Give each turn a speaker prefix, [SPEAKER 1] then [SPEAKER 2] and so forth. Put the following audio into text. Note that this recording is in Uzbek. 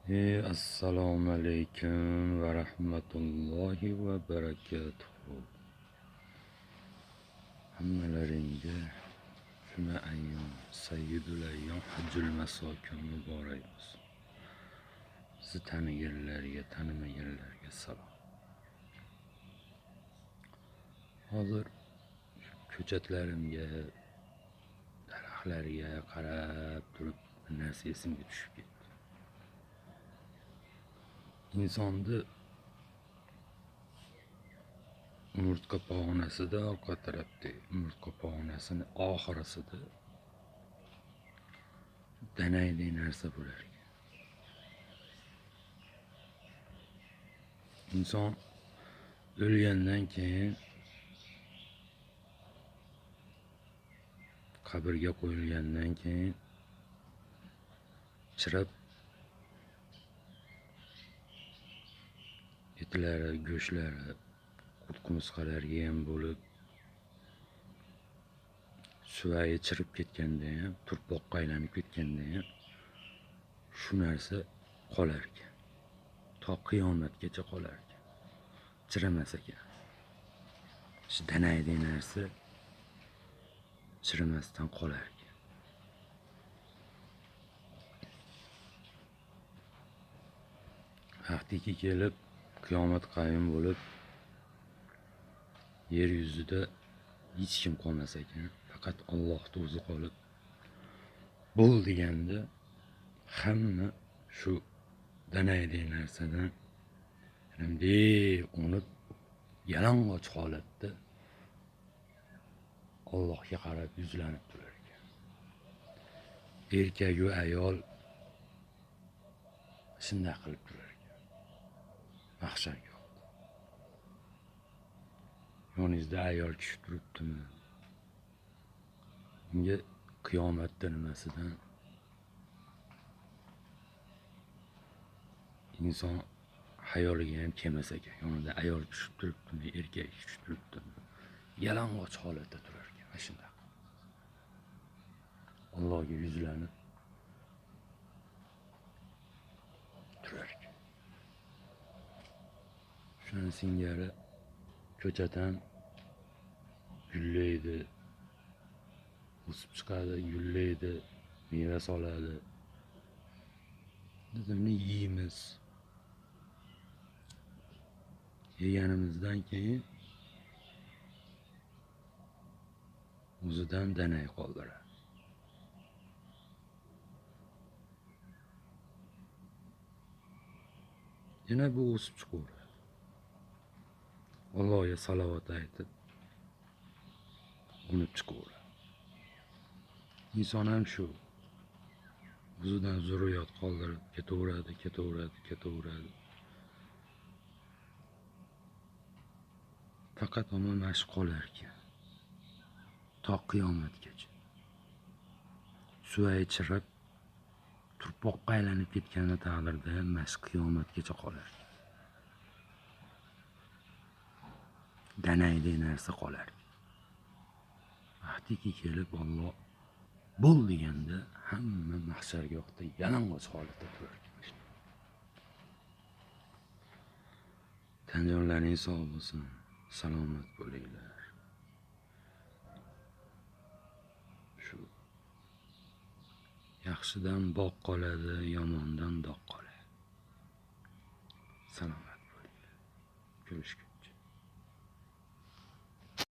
[SPEAKER 1] Assalomu alaykum va rahmatullohi va barakatuh. Hammalaringga shuna ayyom, sayyidul ayyom, hajjul masokin muborak bo'lsin. Sizni taniganlarga, tanimaganlarga salom. Hozir ko'chatlarimga, daraxtlarga qarab turib bir narsa esimga tushib ketdi. Insonni umurtqa pog'onasida orqa tarafda, umurtqa pog'onasini oxirisida danayli narsa bo'lar ekan. Inson o'lgandan keyin qabrga qo'yilgandan keyin chirab etlari, go'shtlari, qurt-qumursqalarga ham bo'lib, suvayi chirib ketganda ham, turpoqqa aylanib ketganda ham shu narsa qolar ekan. To qiyomatgacha qolar ekan. Chiramas ekan. Shu danayli narsa chirimasdan qolar ekan. Vaqtiki kelib, qiyomat qoyim bo'lib, yer yuzida hech kim qolmas ekan. Faqat Allohning o'zi qolib, bo'l deganda hamma shu danayli narsadan unib, yalang'och holatda Allohga qarab yuzlanib turar ekan. Erkak va ayol shunday qilib turar ekan. Mahsharga. Yoningizda ayol kishi turibdimi? Unga qiyomatda nimasidan inson hayoliga ham kelmas ekan. Yonida ayol kishi turibdimi, erkak kishi turibdimi? Yalang'och holatda turar ekan. Mana shunday. Allohga yuzlanib turar ekan. Shuni singari ko'chatan gullaydi, o'sib chiqadi, gullaydi, meva soladi. Biz uni yeymiz. Yeganimizdan keyin o'zidan danay qoldiradi. Yana bu o'sib chiqaveradi. Allohga salovat aytib, unib chiqaveradi. Inson ham shu. O'zidan zurriyot qoldirib ketaveradi. Faqat mana shu qolar ekan. To qiyomatgacha. Suvayi chirab, turpoqqa aylanib ketgani taqdirda mana shu qiyomatgacha qolar. Danayli narsa qolar. Vaqtiki kelib Alloh bo'l deganda hamma mahshargohda yalang'och holatda turar ekan. Tanjonlaring sog' bo'lsin, salomat bo'linglar. Shu yaxshidan boq qoladi, yomondan doq qoladi. Salomat bo'linglar. Ko'rishguncha.